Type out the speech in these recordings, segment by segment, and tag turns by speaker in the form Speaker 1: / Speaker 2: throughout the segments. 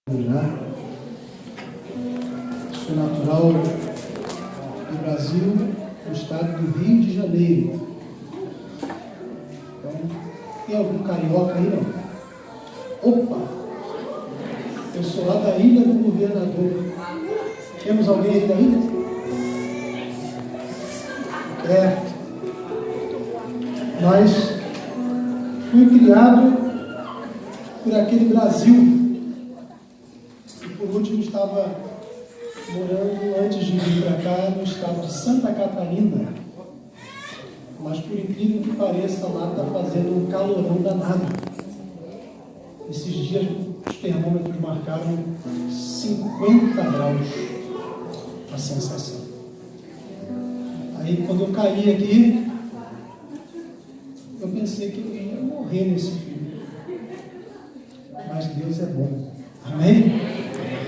Speaker 1: Sou natural do Brasil, no estado do Rio de Janeiro. Então, tem algum carioca aí, não? Opa! Eu sou lá da Ilha do Governador. Temos alguém aí da ilha? Mas fui criado por aquele Brasil. Por último, estava morando, antes de vir para cá, no estado de Santa Catarina. Mas, por incrível que pareça, lá está fazendo um calorão danado. Esses dias, os termômetros marcaram 50 graus a sensação. Aí, quando eu caí aqui, eu pensei que eu ia morrer nesse frio. Mas Deus é bom. Amém?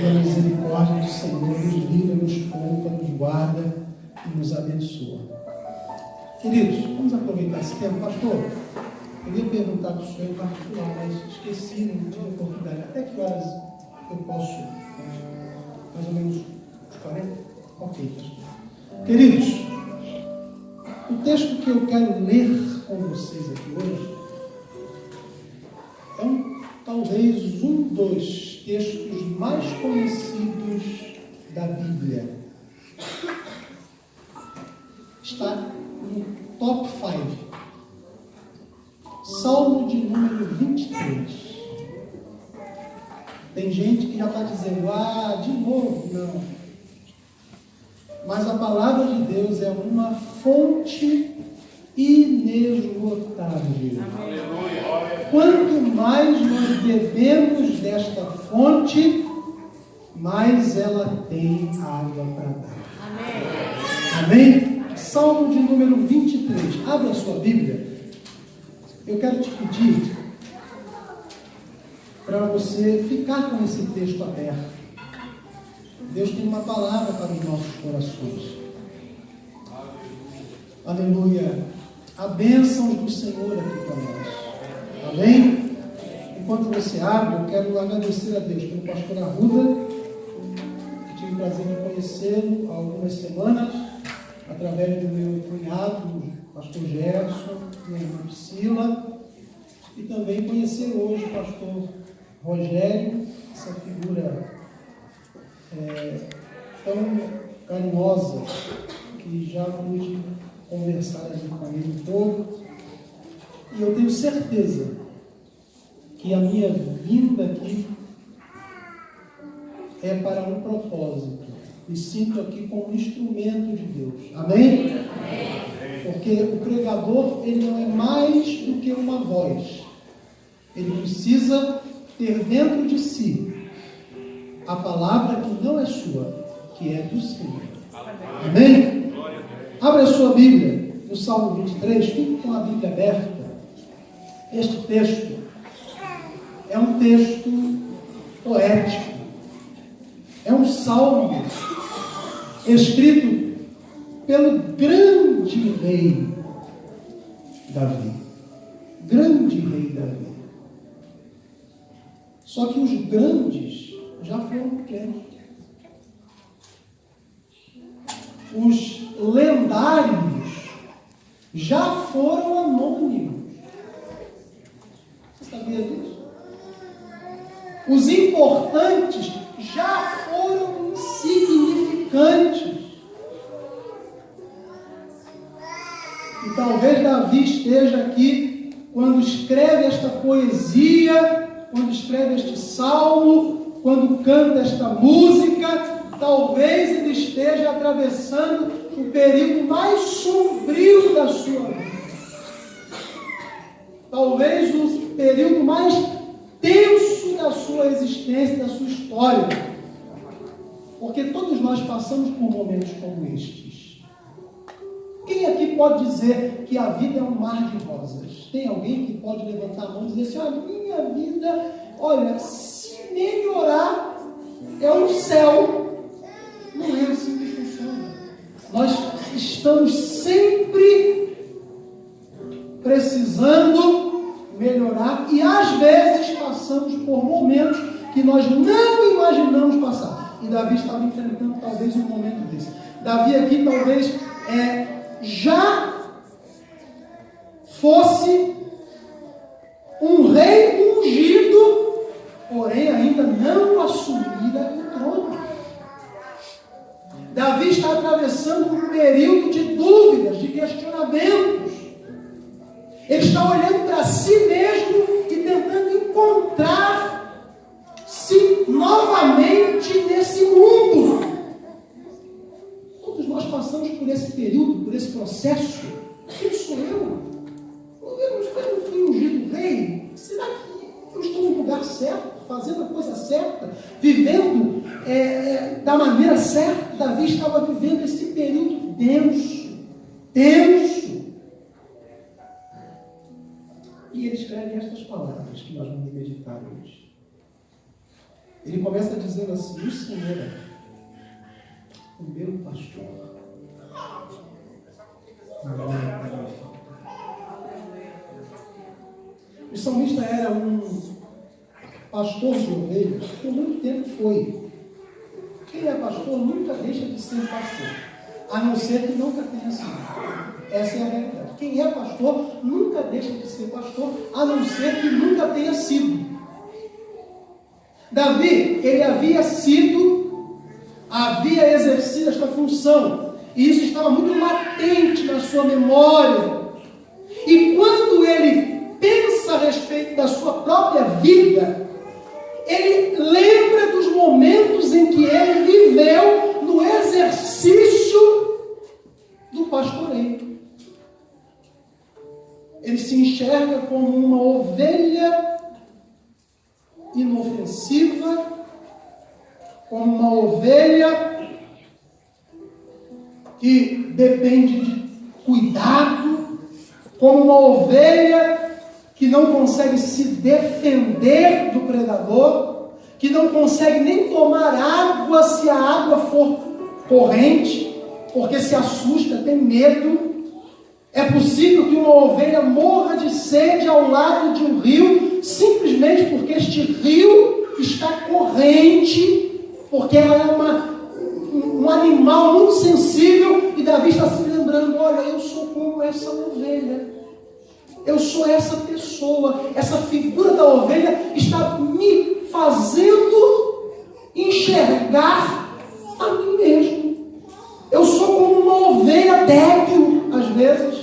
Speaker 1: E a misericórdia do Senhor nos livra, nos poupa, nos guarda e nos abençoa. Queridos, vamos aproveitar esse tempo. Pastor, eu ia perguntar para o senhor em particular, mas esqueci, não tive oportunidade. Até que horas eu posso? Mais ou menos uns 40? Ok, pastor. Queridos, o texto que eu quero ler com vocês aqui hoje é talvez um dos textos mais conhecidos da Bíblia. Está no top 5. Salmo de número 23. Tem gente que já está dizendo, de novo, não. Mas a palavra de Deus é uma fonte inesgotável. Quanto mais nós bebemos desta fonte, mais ela tem água para dar. Amém? Salmo de número 23. Abra a sua Bíblia. Eu quero te pedir para você ficar com esse texto aberto. Deus tem uma palavra para os nossos corações. Aleluia. A bênção do Senhor aqui para nós. Amém? Enquanto você abre, eu quero agradecer a Deus pelo pastor Arruda, que tive o prazer de conhecê-lo há algumas semanas, através do meu cunhado, o pastor Gerson, minha irmã Priscila, e também conhecer hoje o pastor Rogério, essa figura tão carinhosa, que já pude conversar ali com ele um pouco. E eu tenho certeza que a minha vinda aqui é para um propósito. Me sinto aqui como um instrumento de Deus. Amém? Porque o pregador, ele não é mais do que uma voz. Ele precisa ter dentro de si a palavra que não é sua, que é do Senhor. Amém? Abra a sua Bíblia no Salmo 23. Fique com a Bíblia aberta. Este texto é um texto poético. É um salmo escrito pelo grande rei Davi. Grande rei Davi. Só que os grandes já foram pequenos. Os lendários já foram anônimos. Você sabia disso? Os importantes já foram insignificantes. E talvez Davi esteja aqui quando escreve esta poesia, quando escreve este salmo, quando canta esta música, talvez ele esteja atravessando o período mais sombrio da sua vida. Talvez o período mais tenso da sua existência, da sua história. Porque todos nós passamos por momentos como estes. Quem aqui pode dizer que a vida é um mar de rosas? Tem alguém que pode levantar a mão e dizer assim, minha vida, se melhorar, é um céu. Não é assim que funciona. Nós estamos sempre precisando melhorar e às vezes passamos por momentos que nós não imaginamos passar. E Davi estava enfrentando talvez um momento desse. Davi aqui talvez já fosse um rei ungido, porém ainda não assumira o trono. Davi está atravessando um período de dúvidas, de questionamentos. Ele está olhando para si mesmo e tentando encontrar-se novamente nesse mundo. Todos nós passamos por esse período, por esse processo. Quem sou eu? Eu não fui ungido rei? Será que eu estou no lugar certo, fazendo a coisa certa, vivendo da maneira certa? Davi estava vivendo esse período tenso. E ele escreve estas palavras que nós vamos meditar hoje. Ele começa dizendo assim: o Senhor é o meu pastor, nada me faltará. O salmista era um pastor de ovelhas, por muito tempo foi. Quem é pastor nunca deixa de ser pastor, a não ser que nunca tenha sido. Essa é a realidade. Quem é pastor nunca deixa de ser pastor, a não ser que nunca tenha sido. Davi, ele havia exercido esta função, e isso estava muito latente na sua memória. E quando ele pensa a respeito da sua própria vida, ele lembra dos momentos em que ele viveu no exercício do pastoreio. Ele se enxerga como uma ovelha inofensiva, como uma ovelha que depende de cuidado, como uma ovelha que não consegue se defender do predador, que não consegue nem tomar água se a água for corrente, porque se assusta, tem medo. É possível que uma ovelha morra de sede ao lado de um rio, simplesmente porque este rio está corrente, porque ela é um animal muito sensível, e Davi está se lembrando: olha, eu sou como essa ovelha, eu sou essa pessoa, essa figura da ovelha está me fazendo enxergar a mim mesmo. Eu sou como uma ovelha débil, às vezes,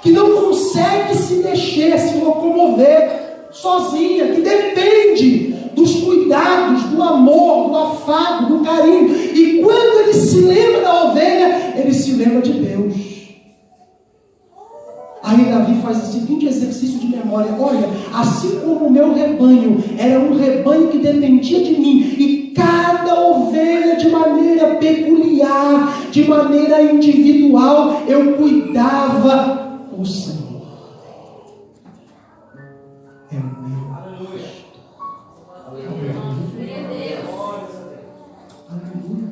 Speaker 1: que não consegue se mexer, se locomover sozinha, que depende dos cuidados, do amor, do afago, do carinho. E quando ele se lembra da ovelha, ele se lembra de Deus. Aí Davi faz o seguinte exercício de memória: olha, assim como o meu rebanho era um rebanho que dependia de mim, e cada ovelha de maneira peculiar, de maneira individual, eu cuidava, o Senhor é o meu pastor. Aleluia.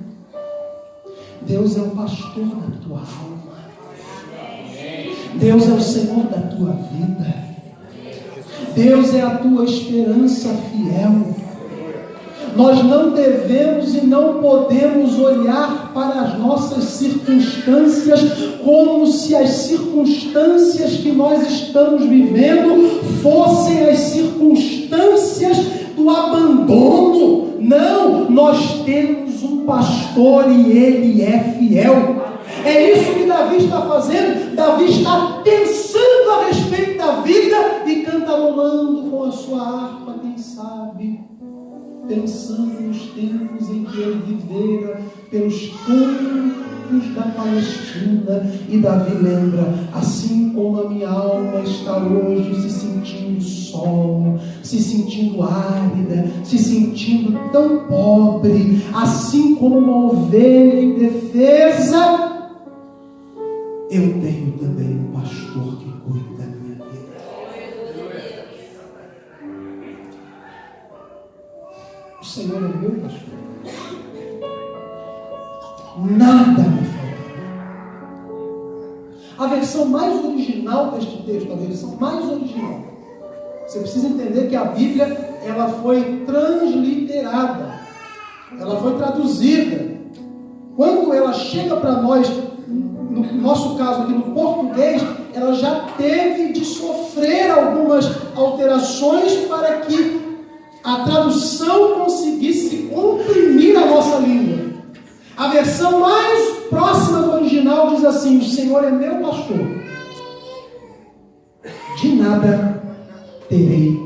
Speaker 1: Deus é o pastor da tua alma. Deus é o Senhor da tua vida. Deus é a tua esperança fiel. Nós não devemos e não podemos olhar para as nossas circunstâncias como se as circunstâncias que nós estamos vivendo fossem as circunstâncias do abandono. Não, nós temos um pastor e ele é fiel. É isso que Davi está fazendo. Davi está pensando a respeito da vida e cantarolando com a sua harpa, quem sabe, pensando nos tempos em que ele vivera pelos campos da Palestina. E Davi lembra: assim como a minha alma está hoje se sentindo só, se sentindo árida, se sentindo tão pobre, assim como uma ovelha indefesa, eu tenho também um pastor que cuida da minha vida. O Senhor é meu pastor, nada me faltará. A versão mais original deste texto, a versão mais original, você precisa entender que a Bíblia, ela foi transliterada. ela foi traduzida. Quando ela chega para nós, no nosso caso aqui no português, ela já teve de sofrer algumas alterações para que a tradução conseguisse comprimir a nossa língua. A versão mais próxima do original diz assim: o Senhor é meu pastor, de nada terei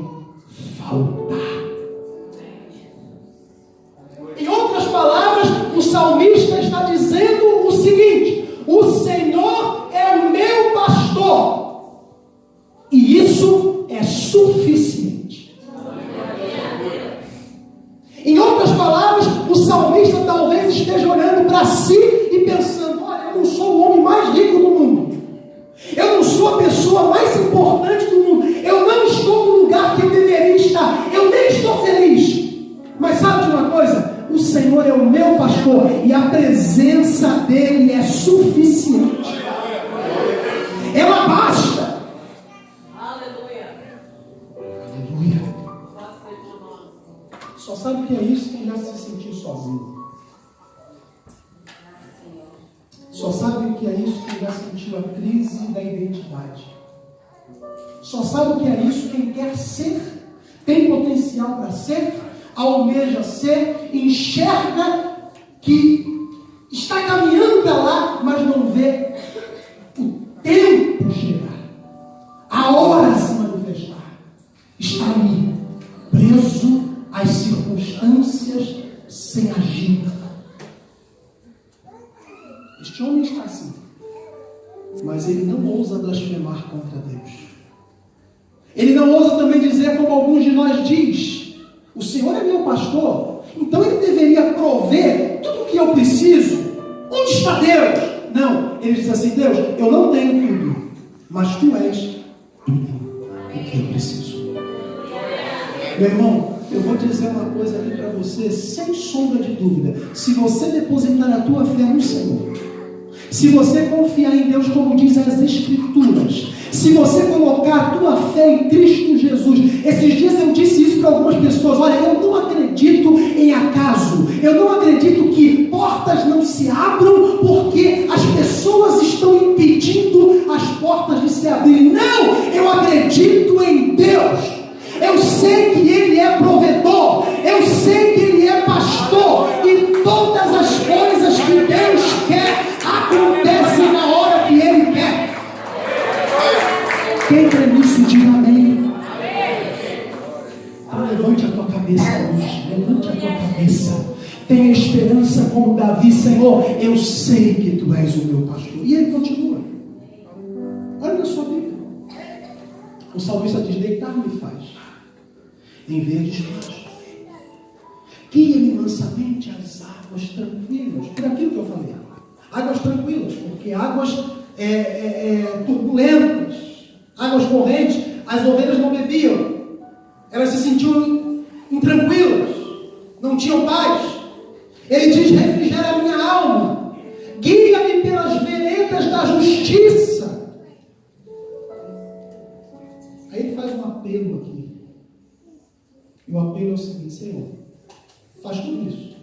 Speaker 1: falta. Em outras palavras, o salmista está dizendo o seguinte: o Senhor é o meu pastor, e isso é suficiente. Em outras palavras, o salmista talvez esteja olhando para si e pensando: olha, eu não sou o homem mais rico do mundo, eu não sou a pessoa mais importante do mundo, eu não estou no lugar que eu deveria estar, eu nem estou feliz. Mas sabe de uma coisa? O Senhor é o meu pastor e a presença dele é suficiente. Ela basta. Aleluia. Aleluia. Só sabe o que é isso quem já se sentiu sozinho. Só sabe o que é isso quem já sentiu a crise da identidade. Só sabe o que é isso quem quer ser, tem potencial para ser, almeja ser, enxerga que está caminhando para lá, mas não vê o tempo chegar, a hora se manifestar. Está ali, preso às circunstâncias, sem agir. Este homem está assim, mas ele não ousa blasfemar contra Deus. Ele não ousa também dizer, como alguns de nós diz: o Senhor é meu pastor, então Ele deveria prover tudo o que eu preciso. Onde está Deus? Não, ele diz assim: Deus, eu não tenho tudo, mas Tu és tudo o que eu preciso. Meu irmão, eu vou dizer uma coisa aqui para você, sem sombra de dúvida: se você depositar a tua fé no Senhor, se você confiar em Deus como diz as Escrituras, se você colocar a tua fé em Cristo Jesus. Esses dias eu disse isso para algumas pessoas: olha, eu não acredito em acaso, eu não acredito que portas não se abram porque as pessoas estão impedindo as portas de se abrirem. Não, eu acredito em Deus. Eu sei que Ele é provedor, eu sei que Ele é pastor, e todas as coisas que Deus quer acontecem na hora que Ele quer. Quem crê nisso, diga amém. Então levante a tua cabeça hoje, levante a tua cabeça. Tenha esperança como Davi: Senhor, eu sei que Tu és o meu pastor. E ele continua. Olha na sua Bíblia. O salmista diz: deitar-me faz em verdes pastos, guia-me mansamente às águas tranquilas. Por aquilo que eu falei, águas tranquilas, porque águas turbulentas, águas correntes, as ovelhas não bebiam, elas se sentiam intranquilas, não tinham paz. Ele diz: refrigera a minha alma, guia-me pelas veredas da justiça. Aí ele faz um apelo aqui, e o apelo é o seguinte: Senhor, faz tudo isso,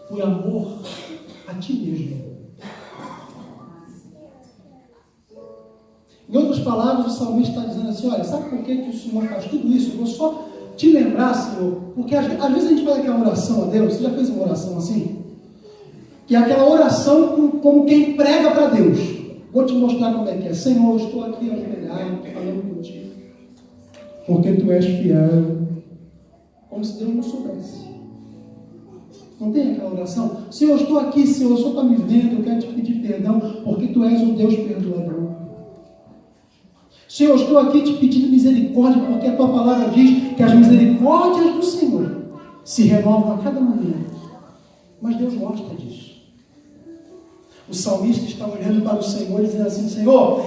Speaker 1: por amor a Ti mesmo. Em outras palavras, o salmista está dizendo assim: olha, sabe por que o Senhor faz tudo isso? Eu vou só te lembrar, Senhor, porque às vezes a gente faz aquela oração a Deus. Você já fez uma oração assim? Que é aquela oração como quem prega para Deus. Vou te mostrar como é que é. Senhor, eu estou aqui ajoelhado, falando contigo, porque Tu és fiel. Como se Deus não soubesse. Não tem aquela oração? Senhor, eu estou aqui, Senhor, o Senhor está me vendo, eu quero te pedir perdão, porque Tu és o Deus perdoador. Senhor, eu estou aqui te pedindo misericórdia, porque a Tua palavra diz que as misericórdias do Senhor se renovam a cada manhã. Mas Deus gosta disso. O salmista está olhando para o Senhor e dizendo assim: Senhor,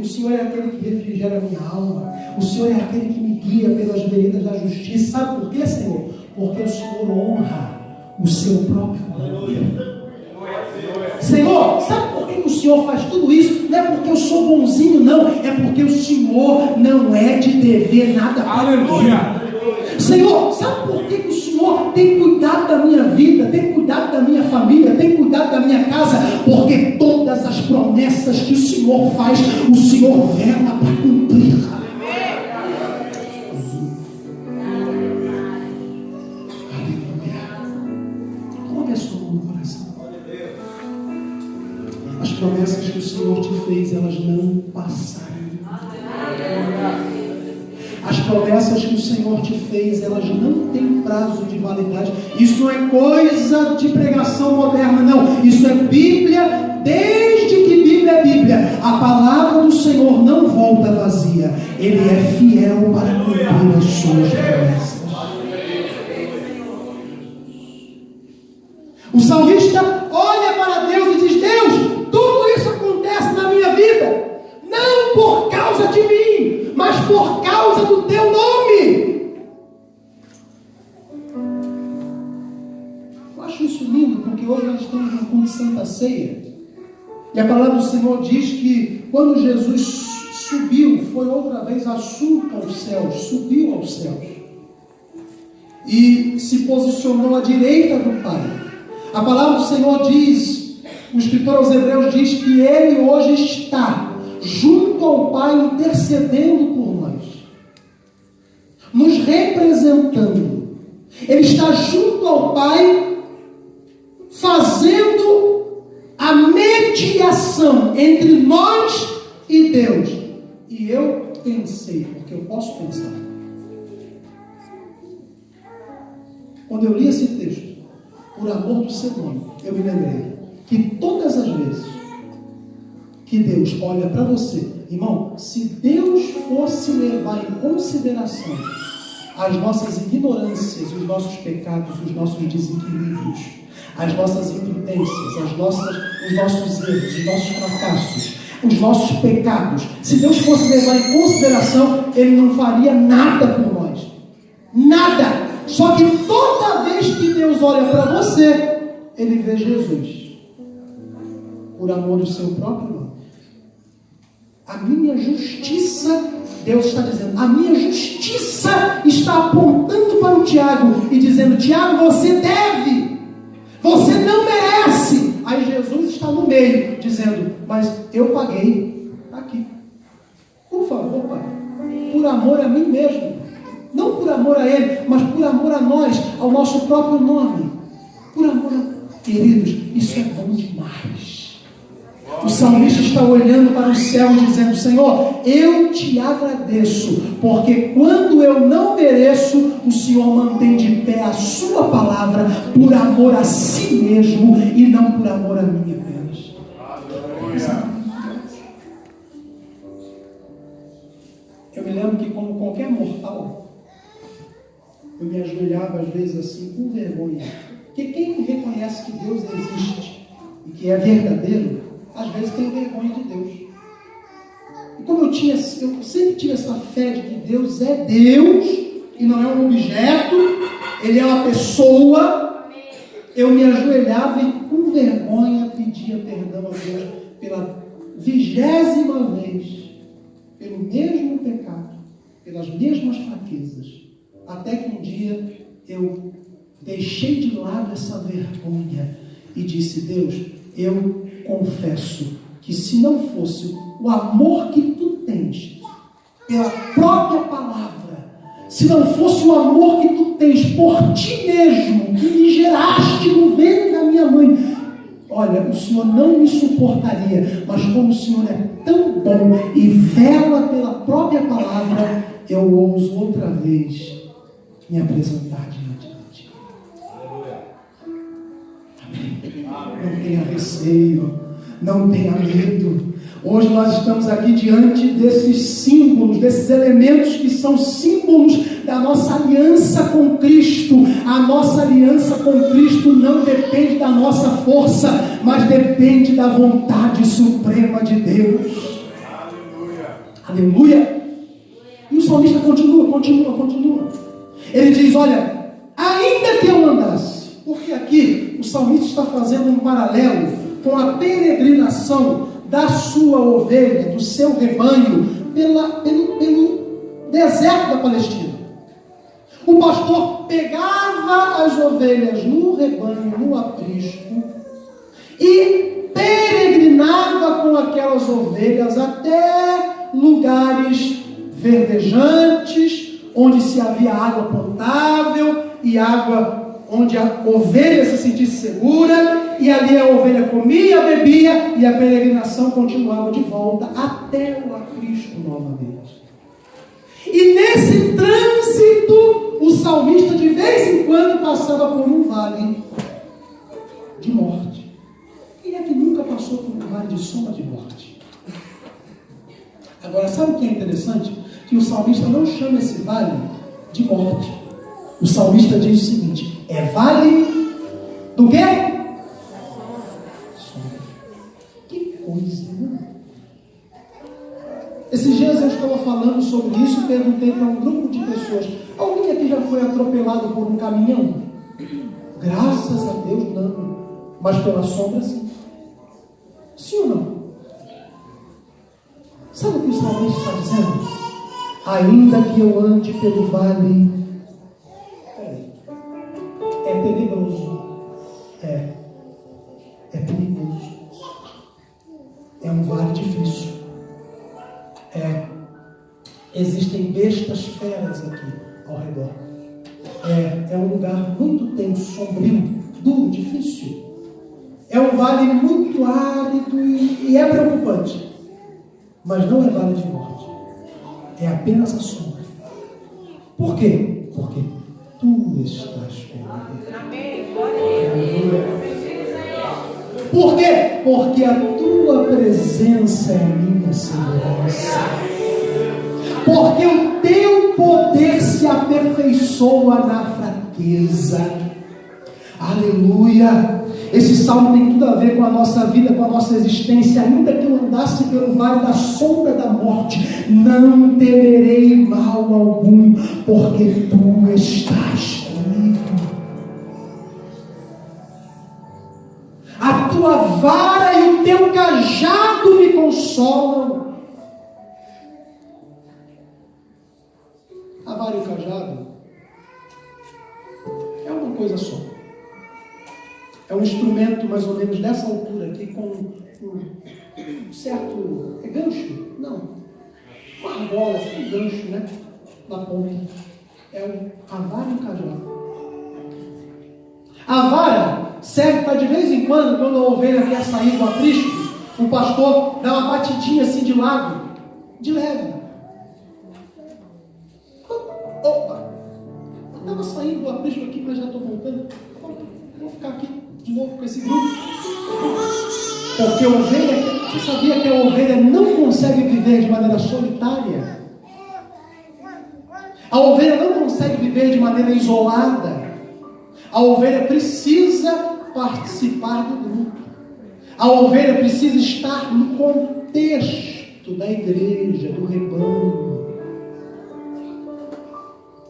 Speaker 1: o Senhor é aquele que refrigera a minha alma, o Senhor é aquele que me guia pelas veredas da justiça. Sabe por quê, Senhor? Porque o Senhor honra o Seu próprio nome. Senhor, sabe por que o Senhor faz tudo isso? Não é porque eu sou bonzinho, não. É porque o Senhor não é de dever nada para ninguém. Senhor, sabe por que o Senhor tem cuidado da minha vida, tem cuidado da minha família, tem cuidado da minha casa? Porque todas as promessas que o Senhor faz, o Senhor vela para cumprir. As promessas que o Senhor te fez, elas não passarão. As promessas que o Senhor te fez, elas não têm prazo de validade. Isso não é coisa de pregação moderna, não. Isso é Bíblia, desde que Bíblia é Bíblia. A palavra do Senhor não volta vazia. Ele é fiel para cumprir as suas promessas. O salmista olha para Deus e diz: Deus, tudo isso acontece na minha vida, não por causa de mim, mas por causa do teu nome. Eu acho isso lindo, porque hoje nós estamos no culto de Santa Ceia, e a palavra do Senhor diz que quando Jesus subiu, foi outra vez assunto aos céus, subiu aos céus, e se posicionou à direita do Pai. A palavra do Senhor diz, o escritor aos Hebreus diz que Ele hoje está junto ao Pai, intercedendo por nós, nos representando. Ele está junto ao Pai, fazendo a mediação entre nós e Deus. E eu pensei, porque eu posso pensar, quando eu li esse texto, por amor do seu nome, eu me lembrei que todas as vezes que Deus olha para você, irmão, se Deus fosse levar em consideração as nossas ignorâncias, os nossos pecados, os nossos desequilíbrios, as nossas imprudências, os nossos erros, os nossos fracassos, os nossos pecados, se Deus fosse levar em consideração, Ele não faria nada por nós. Nada. Só que toda vez que Deus olha para você, Ele vê Jesus, por amor do seu próprio nome. A minha justiça, Deus está dizendo, a minha justiça está apontando para o Tiago e dizendo: Tiago, você deve, você não merece. Aí Jesus está no meio, dizendo: mas eu paguei, está aqui. Por favor, Pai, por amor a mim mesmo. Não por amor a Ele, mas por amor a nós, ao nosso próprio nome. Por amor a... Queridos, isso é bom demais. O salmista está olhando para o céu e dizendo: Senhor, eu te agradeço, porque quando eu não mereço, o Senhor mantém de pé a sua palavra por amor a si mesmo e não por amor a mim apenas. Eu me lembro que, como qualquer mortal, eu me ajoelhava às vezes assim, com vergonha. Porque quem reconhece que Deus existe e que é verdadeiro, às vezes tem vergonha de Deus. E como eu sempre tive essa fé de que Deus é Deus e não é um objeto, Ele é uma pessoa, eu me ajoelhava e com vergonha pedia perdão a Deus pela 20ª vez, pelo mesmo pecado, pelas mesmas fraquezas. Até que um dia eu deixei de lado essa vergonha e disse: Deus, eu confesso que se não fosse o amor que tu tens pela própria palavra, se não fosse o amor que tu tens por ti mesmo, que me geraste no ventre da minha mãe, olha, o Senhor não me suportaria. Mas como o Senhor é tão bom e vela pela própria palavra, eu ouso outra vez me apresentar diante de ti. Amém. Não tenha receio, não tenha medo. Hoje nós estamos aqui diante desses símbolos, desses elementos que são símbolos da nossa aliança com Cristo. A nossa aliança com Cristo não depende da nossa força, mas depende da vontade suprema de Deus. Aleluia. Aleluia. E o salmista continua. Ele diz: olha, ainda que eu andasse, porque aqui o salmista está fazendo um paralelo com a peregrinação da sua ovelha, do seu rebanho, pelo deserto da Palestina. O pastor pegava as ovelhas no rebanho, no aprisco, e peregrinava com aquelas ovelhas até lugares verdejantes, onde se havia água potável e água onde a ovelha se sentisse segura, e ali a ovelha comia, bebia, e a peregrinação continuava de volta até o aprisco novamente. E nesse trânsito, o salmista de vez em quando passava por um vale de morte. Quem é que nunca passou por um vale de sombra de morte? Agora, sabe o que é interessante? Que o salmista não chama esse vale de morte. O salmista diz o seguinte: é vale do quê? Sombra. Que coisa, né? Esses dias eu estava falando sobre isso e perguntei para um grupo de pessoas: alguém aqui já foi atropelado por um caminhão? Graças a Deus não, mas pela sombra sim. Sim ou não? Sabe o que o salmista está dizendo? Ainda que eu ande pelo vale, é tenebroso, é perigoso, é um vale difícil, existem bestas feras aqui ao redor, é um lugar muito tenso, sombrio, duro, difícil, é um vale muito árido e é preocupante, mas não é vale de morte, é apenas a sombra. Por quê? Porque tu estás comigo. Por quê? Porque a tua presença é a minha segurança. Porque o teu poder se aperfeiçoa na fraqueza. Aleluia! Esse salmo tem tudo a ver com a nossa vida, com a nossa existência. Ainda que eu andasse pelo vale da sombra da morte, não temerei mal algum, porque tu estás comigo. A tua vara e o teu cajado me consolam. A vara e o cajado é uma coisa só. É um instrumento mais ou menos dessa altura aqui, com um certo... É gancho? Não. Uma argola, assim, um gancho, né? Na ponta. A vara e o cajado. A vara serve para de vez em quando a ovelha quer sair do aprisco, o pastor dá uma batidinha assim de lado, de leve. Opa! Eu estava saindo do aprisco aqui, mas já estou voltando. Vou ficar aqui de novo com esse grupo. Porque a ovelha, você sabia que a ovelha não consegue viver de maneira solitária? A ovelha não consegue viver de maneira isolada. A ovelha precisa participar do grupo. A ovelha precisa estar no contexto da igreja, do rebanho.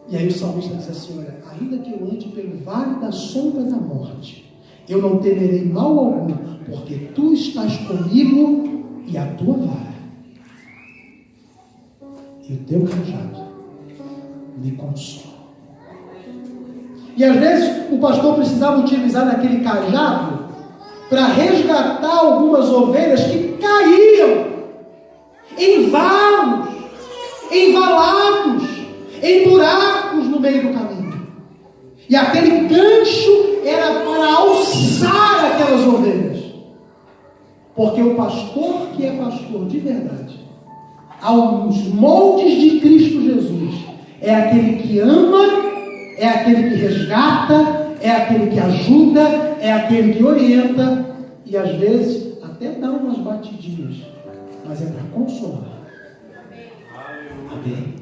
Speaker 1: E aí o salmista diz assim: olha, ainda que eu ande pelo vale da sombra da morte, eu não temerei mal algum, porque tu estás comigo e a tua vara e o teu cajado me consolam. E às vezes o pastor precisava utilizar daquele cajado para resgatar algumas ovelhas que caíam em valos, em valados, em buracos no meio do caminho. E aquele gancho era para alçar aquelas ovelhas. Porque o pastor que é pastor de verdade, aos moldes de Cristo Jesus, é aquele que ama, é aquele que resgata, é aquele que ajuda, é aquele que orienta e às vezes até dá umas batidinhas, mas é para consolar. Amém.